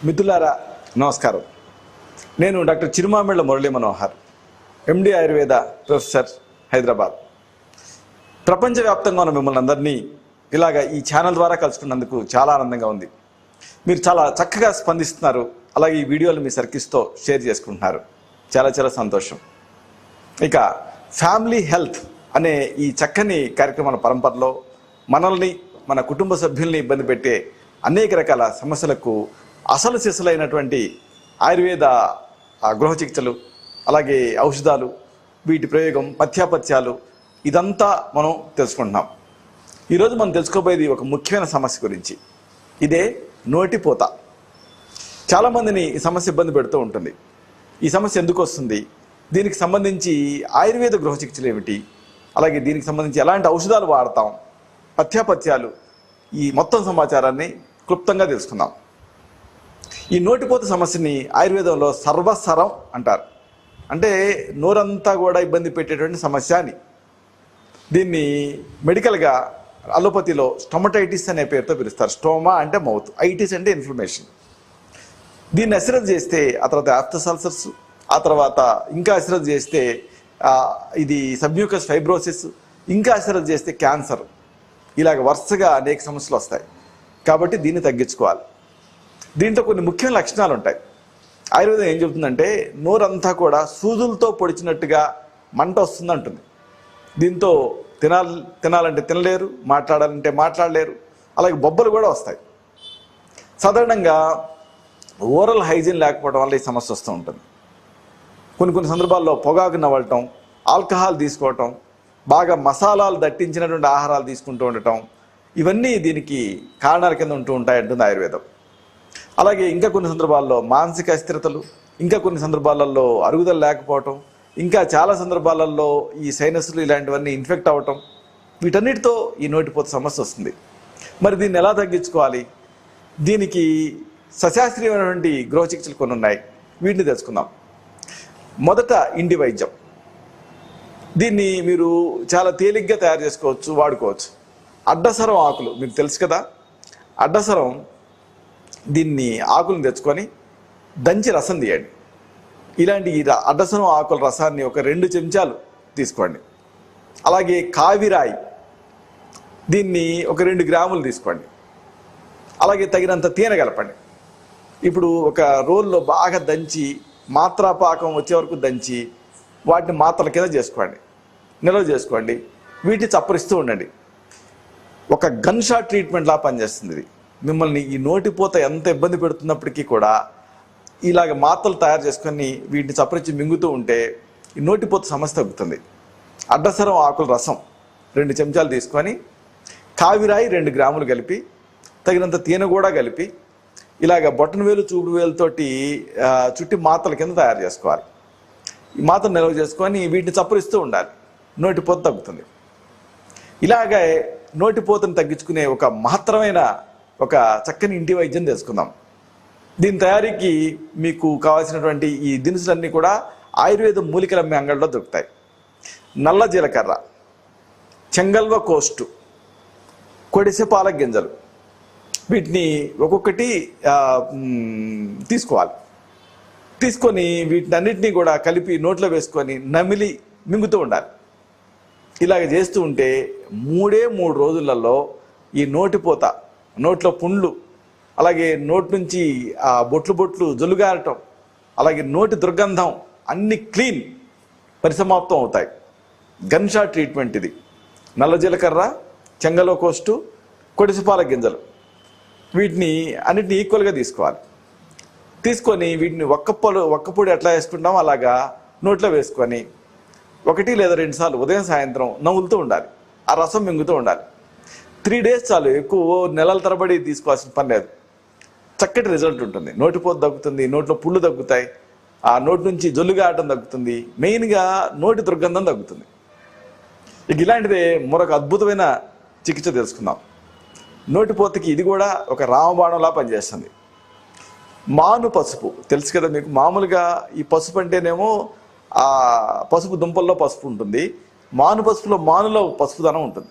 మిత్రులారా నమస్కారం. నేను డాక్టర్ చిరుమామిళ్ళ మురళీ మనోహర్, ఎండి ఆయుర్వేద ప్రొఫెసర్, హైదరాబాద్. ప్రపంచవ్యాప్తంగా ఉన్న మిమ్మల్ని అందరినీ ఇలాగ ఈ ఛానల్ ద్వారా కలుసుకున్నందుకు చాలా ఆనందంగా ఉంది. మీరు చాలా చక్కగా స్పందిస్తున్నారు. అలాగే ఈ వీడియోలు మీ సర్కిల్స్తో షేర్ చేసుకుంటున్నారు. చాలా చాలా సంతోషం. ఇక ఫ్యామిలీ హెల్త్ అనే ఈ చక్కని కార్యక్రమాల పరంపరలో మనల్ని, మన కుటుంబ సభ్యుల్ని ఇబ్బంది పెట్టే అనేక రకాల సమస్యలకు అసలు సిసలైనటువంటి ఆయుర్వేద గృహ చికిత్సలు, అలాగే ఔషధాలు, వీటి ప్రయోగం, పథ్యాపథ్యాలు, ఇదంతా మనం తెలుసుకుంటున్నాం. ఈరోజు మనం తెలుసుకోబోయేది ఒక ముఖ్యమైన సమస్య గురించి. ఇదే నోటిపూత. చాలామందిని ఈ సమస్య ఇబ్బంది పెడుతూ ఉంటుంది. ఈ సమస్య ఎందుకు వస్తుంది, దీనికి సంబంధించి ఆయుర్వేద గృహ చికిత్సలు ఏమిటి, అలాగే దీనికి సంబంధించి ఎలాంటి ఔషధాలు వాడతాం, పథ్యాపథ్యాలు, ఈ మొత్తం సమాచారాన్ని క్లుప్తంగా తెలుసుకుందాం. ఈ నోటిపోత సమస్యని ఆయుర్వేదంలో సర్వసరం అంటారు. అంటే నోరంతా కూడా ఇబ్బంది పెట్టేటువంటి సమస్య అని. దీన్ని మెడికల్గా అలోపతిలో స్టొమటైటిస్ అనే పేరుతో పిలుస్తారు. స్టోమా అంటే మౌత్, ఐటిస్ అంటే ఇన్ఫ్లమేషన్. దీన్ని అశ్రద్ధ చేస్తే ఆ తర్వాత ఆఫ్థస్ అల్సర్స్, ఆ తర్వాత ఇంకా అశ్రద్ధ చేస్తే ఇది సబ్మ్యూకస్ ఫైబ్రోసిస్, ఇంకా అశ్రద్ధ చేస్తే క్యాన్సర్, ఇలాగ వరుసగా అనేక సమస్యలు వస్తాయి. కాబట్టి దీన్ని తగ్గించుకోవాలి. దీంట్లో కొన్ని ముఖ్యమైన లక్షణాలు ఉంటాయి. ఆయుర్వేదం ఏం చెబుతుందంటే నోరంతా కూడా సూదులతో పొడిచినట్టుగా మంట వస్తుంది అంటుంది. దీంతో తినాలంటే తినలేరు, మాట్లాడాలంటే మాట్లాడలేరు, అలాగే బొబ్బలు కూడా వస్తాయి. సాధారణంగా ఓరల్ హైజీన్ లేకపోవడం వల్ల ఈ సమస్య వస్తూ ఉంటుంది. కొన్ని సందర్భాల్లో పొగాకు నవలటం, ఆల్కహాల్ తీసుకోవటం, బాగా మసాలాలు దట్టించినటువంటి ఆహారాలు తీసుకుంటూ ఉండటం, ఇవన్నీ దీనికి కారణాల కింద ఉంటూ ఉంటాయి అంటుంది ఆయుర్వేదం. అలాగే ఇంకా కొన్ని సందర్భాల్లో మానసిక అస్థిరతలు, ఇంకా కొన్ని సందర్భాలలో అరుగుదల లేకపోవటం, ఇంకా చాలా సందర్భాలలో ఈ సైనస్లు ఇలాంటివన్నీ ఇన్ఫెక్ట్ అవ్వటం, వీటన్నిటితో ఈ నోటిపోత సమస్య వస్తుంది. మరి దీన్ని ఎలా తగ్గించుకోవాలి? దీనికి సశాస్త్రీయమైనటువంటి గృహ చికిత్సలు కొన్ని ఉన్నాయి. వీటిని తెలుసుకుందాం. మొదట ఇంటి వైద్యం. దీన్ని మీరు చాలా తేలిగ్గా తయారు చేసుకోవచ్చు, వాడుకోవచ్చు. అడ్డసరం ఆకులు మీకు తెలుసు కదా. అడ్డసరం, దీన్ని ఆకులను తెచ్చుకొని దంచి రసం తీయండి. ఇలాంటి అడ్డసరం ఆకుల రసాన్ని ఒక 2 చెంచాలు తీసుకోండి. అలాగే కావిరాయి, దీన్ని ఒక 2 గ్రాములు తీసుకోండి. అలాగే తగినంత తేనె కలపండి. ఇప్పుడు ఒక రోల్లో బాగా దంచి, మాత్రాపాకం వచ్చే వరకు దంచి, వాటిని మాత్రల కింద చేసుకోండి, నిల్వ చేసుకోండి. వీటిని చప్పరిస్తూ ఉండండి. ఒక గన్ షాట్ ట్రీట్మెంట్లా పనిచేస్తుంది ఇది. మిమ్మల్ని ఈ నోటిపోత ఎంత ఇబ్బంది పెడుతున్నప్పటికీ కూడా ఇలాగ మాత్రలు తయారు చేసుకొని వీటిని చప్పరించి మింగుతూ ఉంటే ఈ నోటిపోత సమస్య తగ్గుతుంది. అడ్డసరం ఆకుల రసం 2 చెంచాలు తీసుకొని, కావిరాయి 2 గ్రాములు కలిపి, తగినంత తేనె కూడా కలిపి, ఇలాగ బొట్టన వేలు, చూపుడు వేలుతోటి చుట్టి మాత్రల కింద తయారు చేసుకోవాలి. ఈ మాత్రలు నిల్వ చేసుకొని వీటిని చప్పరిస్తూ ఉండాలి. నోటిపోత తగ్గుతుంది. ఇలాగే నోటిపోతను తగ్గించుకునే ఒక మహత్తరమైన ఒక చక్కని ఇంటి వైద్యం తెలుసుకుందాం. దీని తయారీకి మీకు కావాల్సినటువంటి ఈ దినుసులన్నీ కూడా ఆయుర్వేద మూలికల అంగడిలో దొరుకుతాయి. నల్ల జీలకర్ర, చెంగల్వ కోస్టు, కొడిసె పాల గింజలు, వీటిని ఒక్కొక్కటి తీసుకోవాలి. తీసుకొని వీటిని అన్నిటినీ కూడా కలిపి నోట్లో వేసుకొని నమిలి మింగుతూ ఉండాలి. ఇలాగ చేస్తూ ఉంటే 3 రోజులలో ఈ నోటిపోత, నోట్లో పుండ్లు, అలాగే నోటి నుంచి బొట్లు జొలుగారటం, అలాగే నోటి దుర్గంధం అన్ని క్లీన్, పరిసమాప్తం అవుతాయి. గన్ షాట్ ట్రీట్మెంట్ ఇది. నల్ల జీలకర్ర, చెంగలో కోస్టు, కొడిసిపాల గింజలు, వీటిని అన్నిటిని ఈక్వల్గా తీసుకోవాలి. తీసుకొని వీటిని ఒక్కపొడి ఎట్లా వేసుకుంటామో అలాగా నోట్లో వేసుకొని 1 లేదా 2 సార్లు ఉదయం సాయంత్రం నవ్వులుతూ ఉండాలి. ఆ రసం మింగుతూ ఉండాలి. 3 డేస్ చాలు, ఎక్కువ నెలల తరబడి తీసుకోవాల్సిన పని లేదు. చక్కటి రిజల్ట్ ఉంటుంది. నోటిపోత తగ్గుతుంది, నోట్లో పుళ్ళు తగ్గుతాయి, ఆ నోటి నుంచి జొల్లుగా ఆటం తగ్గుతుంది, మెయిన్గా నోటి దుర్గంధం తగ్గుతుంది. ఇక ఇలాంటిదే మరొక అద్భుతమైన చికిత్స తెలుసుకుందాం. నోటిపోతకి ఇది కూడా ఒక రామబాణంలా పనిచేస్తుంది. మాను పసుపు తెలుసు కదా మీకు. మామూలుగా ఈ పసుపు అంటేనేమో పసుపు దుంపల్లో పసుపు ఉంటుంది, మాను పసుపులో మానులో పసుపుదనం ఉంటుంది.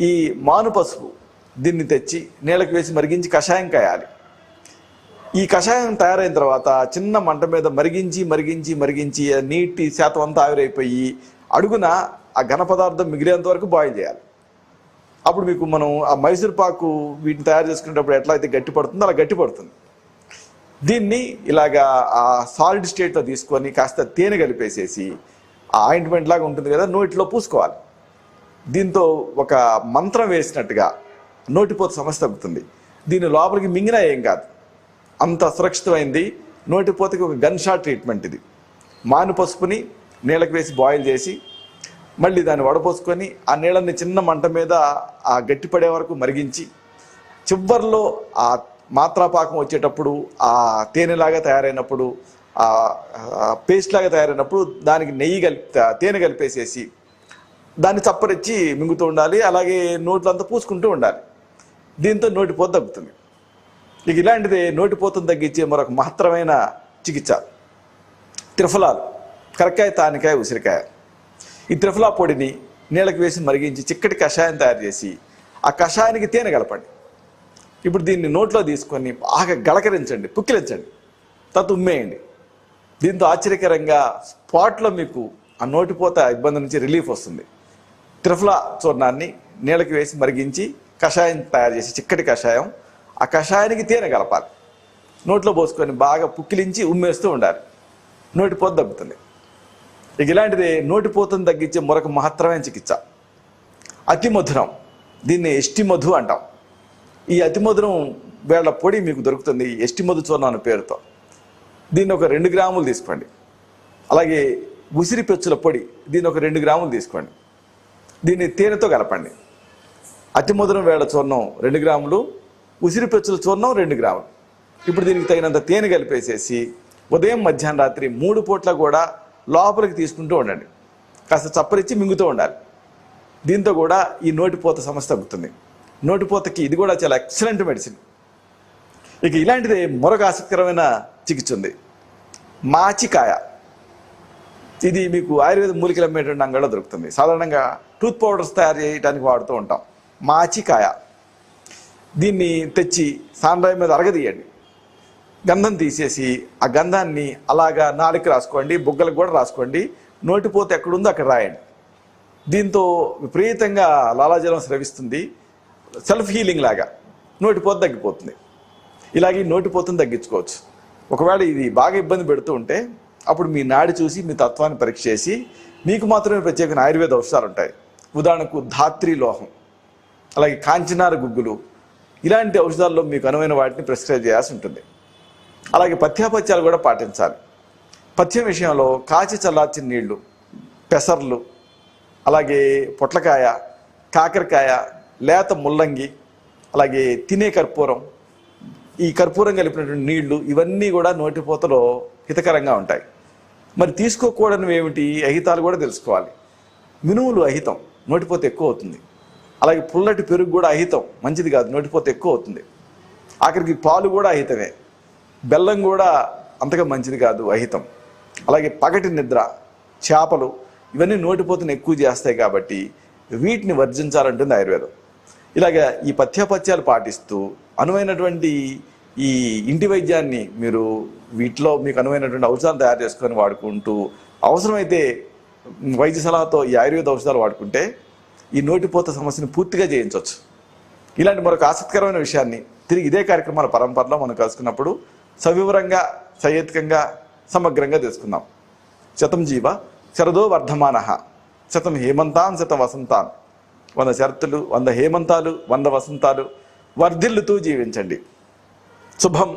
ఈ మాను పసుపు దీన్ని తెచ్చి నీళ్ళకి వేసి మరిగించి కషాయం కాయాలి. ఈ కషాయం తయారైన తర్వాత చిన్న మంట మీద మరిగించి మరిగించి మరిగించి నీటి శాతం అంతా ఆవిరైపోయి అడుగున ఆ ఘన పదార్థం మిగిలేంత వరకు బాయిల్ చేయాలి. అప్పుడు మీకు మనం ఆ మైసూర్ పాకు వీటిని తయారు చేసుకునేటప్పుడు ఎట్లా అయితే గట్టి పడుతుందో అలా గట్టి పడుతుంది. దీన్ని ఇలాగా ఆ సాలిడ్ స్టేట్లో తీసుకొని కాస్త తేనె కలిపేసేసి ఆ ఆయింట్మెంట్ లాగా ఉంటుంది కదా, నోటిలో పూసుకోవాలి. దీంతో ఒక మంత్రం వేసినట్టుగా నోటిపోత సమస్య తగ్గుతుంది. దీని లోపలికి మింగినా ఏం కాదు, అంత సురక్షితమైంది. నోటిపోతకి ఒక గన్ షాట్ ట్రీట్మెంట్ ఇది. మాను పసుపుని నీళ్ళకి వేసి బాయిల్ చేసి మళ్ళీ దాన్ని వడపోసుకొని ఆ నీళ్ళని చిన్న మంట మీద ఆ గట్టిపడే వరకు మరిగించి చివర్లో ఆ మాత్రాపాకం వచ్చేటప్పుడు ఆ తేనెలాగా తయారైనప్పుడు ఆ పేస్ట్ లాగా తయారైనప్పుడు దానికి తేనె కలిపేసేసి దాన్ని చప్పరిచ్చి మింగుతూ ఉండాలి. అలాగే నోట్లంతా పూసుకుంటూ ఉండాలి. దీంతో నోటిపోత తగ్గుతుంది. ఇక ఇలాంటిదే నోటిపోతను తగ్గించే మరొక మహత్తరమైన చికిత్స త్రిఫలాలు, కరక్కాయ, తానికాయ, ఉసిరికాయ. ఈ త్రిఫలా పొడిని నీళ్ళకి వేసి మరిగించి చిక్కటి కషాయం తయారు చేసి ఆ కషాయానికి తేనె కలపండి. ఇప్పుడు దీన్ని నోట్లో తీసుకొని బాగా గలకరించండి, పుక్కిలించండి, తర్వాత ఉమ్మేయండి. దీంతో ఆశ్చర్యకరంగా స్పాట్లో మీకు ఆ నోటిపోత ఇబ్బంది నుంచి రిలీఫ్ వస్తుంది. త్రిఫలా చూర్ణాన్ని నీళ్ళకి వేసి మరిగించి కషాయం తయారు చేసి చిక్కటి కషాయం, ఆ కషాయానికి తేనె కలపాలి. నోట్లో పోసుకొని బాగా పుక్కిలించి ఉమ్మేస్తూ ఉండాలి. నోటిపోత తగ్గుతుంది. ఇక ఇలాంటిది నోటిపోతను తగ్గించే మరొక మహత్తరమైన చికిత్స అతి మధురం. దీన్ని ఎస్టి మధు అంటాం. ఈ అతి మధురం వేళ్ల పొడి మీకు దొరుకుతుంది ఎస్టి మధు చూర్ణం అనే పేరుతో. దీన్ని ఒక 2 గ్రాములు తీసుకోండి. అలాగే ఉసిరి పెచ్చుల పొడి, దీన్ని ఒక 2 గ్రాములు తీసుకోండి. దీన్ని తేనెతో కలపండి. అతి మధురం వేళ్ల చూర్ణం 2 గ్రాములు, ఉసిరి పెచ్చుల చూర్ణం 2 గ్రాములు. ఇప్పుడు దీనికి తగినంత తేనె కలిపేసేసి ఉదయం, మధ్యాహ్నం, రాత్రి 3 పూట్ల కూడా లోపలికి తీసుకుంటూ ఉండండి. కాస్త చప్పరిచ్చి మింగుతూ ఉండాలి. దీంతో కూడా ఈ నోటిపోత సమస్య తగ్గుతుంది. నోటిపోతకి ఇది కూడా చాలా ఎక్సలెంట్ మెడిసిన్. ఇక ఇలాంటిదే మరొక ఆసక్తికరమైన చికిత్స ఉంది, మాచికాయ. ఇది మీకు ఆయుర్వేద మూలికలు అమ్మేటువంటి అంగడిలో దొరుకుతుంది. సాధారణంగా టూత్ పౌడర్స్ తయారు చేయడానికి వాడుతూ ఉంటాం. మాచికాయ దీన్ని తెచ్చి సాండ్రాయి మీద అరగదీయండి. గంధం తీసేసి ఆ గంధాన్ని అలాగా నాలుక రాసుకోండి, బుగ్గలకు కూడా రాసుకోండి. నోటిపోత ఎక్కడుందో అక్కడ రాయండి. దీంతో విపరీతంగా లాలాజలం స్రవిస్తుంది. సెల్ఫ్ హీలింగ్ లాగా నోటిపోత తగ్గిపోతుంది. ఇలాగే నోటిపోతను తగ్గించుకోవచ్చు. ఒకవేళ ఇది బాగా ఇబ్బంది పెడుతూ ఉంటే అప్పుడు మీ నాడి చూసి మీ తత్వాన్ని పరీక్ష చేసి మీకు మాత్రమే ప్రత్యేకమైన ఆయుర్వేద ఔషధాలు ఉంటాయి. ఉదాహరణకు ధాత్రి లోహం, అలాగే కాంచనార గుగ్గులు, ఇలాంటి ఔషధాల్లో మీకు అనువైన వాటిని ప్రిస్క్రైబ్ చేయాల్సి ఉంటుంది. అలాగే పథ్యాపత్యాలు కూడా పాటించాలి. పథ్యం విషయంలో కాచి చల్లార్చిన నీళ్లు, పెసర్లు, అలాగే పొట్లకాయ, కాకరకాయ, లేత ముల్లంగి, అలాగే తినే కర్పూరం, ఈ కర్పూరం కలిపినటువంటి నీళ్లు, ఇవన్నీ కూడా నోటిపోతలో హితకరంగా ఉంటాయి. మరి తీసుకోకూడనివి ఏమిటి, అహితాలు కూడా తెలుసుకోవాలి. మినుములు అహితం, నోటిపోత ఎక్కువ అవుతుంది. అలాగే పుల్లటి పెరుగు కూడా అహితం, మంచిది కాదు, నోటిపోత ఎక్కువ అవుతుంది. ఆఖరికి పాలు కూడా అహితమే. బెల్లం కూడా అంతగా మంచిది కాదు, అహితం. అలాగే పగటి నిద్ర, చేపలు, ఇవన్నీ నోటిపోతను ఎక్కువ చేస్తాయి కాబట్టి వీటిని వర్జించాలంటుంది ఆయుర్వేదం. ఇలాగ ఈ పథ్యాపత్యాలు పాటిస్తూ అనువైనటువంటి ఈ ఇంటి వైద్యాన్ని మీరు వీటిలో మీకు అనువైనటువంటి ఔషధాలు తయారు చేసుకొని వాడుకుంటూ అవసరమైతే వైద్య సలహాతో ఈ ఆయుర్వేద ఔషధాలు వాడుకుంటే ఈ నోటిపోత సమస్యను పూర్తిగా జయించవచ్చు. ఇలాంటి మరొక ఆసక్తికరమైన విషయాన్ని తిరిగి ఇదే కార్యక్రమాల పరంపరలో మనం కలుసుకున్నప్పుడు సవివరంగా, సహేతుకంగా, సమగ్రంగా తెలుసుకుందాం. శతం జీవ శరదో వర్ధమానః, శతం హేమంతాన్ శత వసంతాన్. 100 శరత్తులు, 100 హేమంతాలు, 100 వసంతాలు వర్ధిల్లుతూ జీవించండి. శుభం.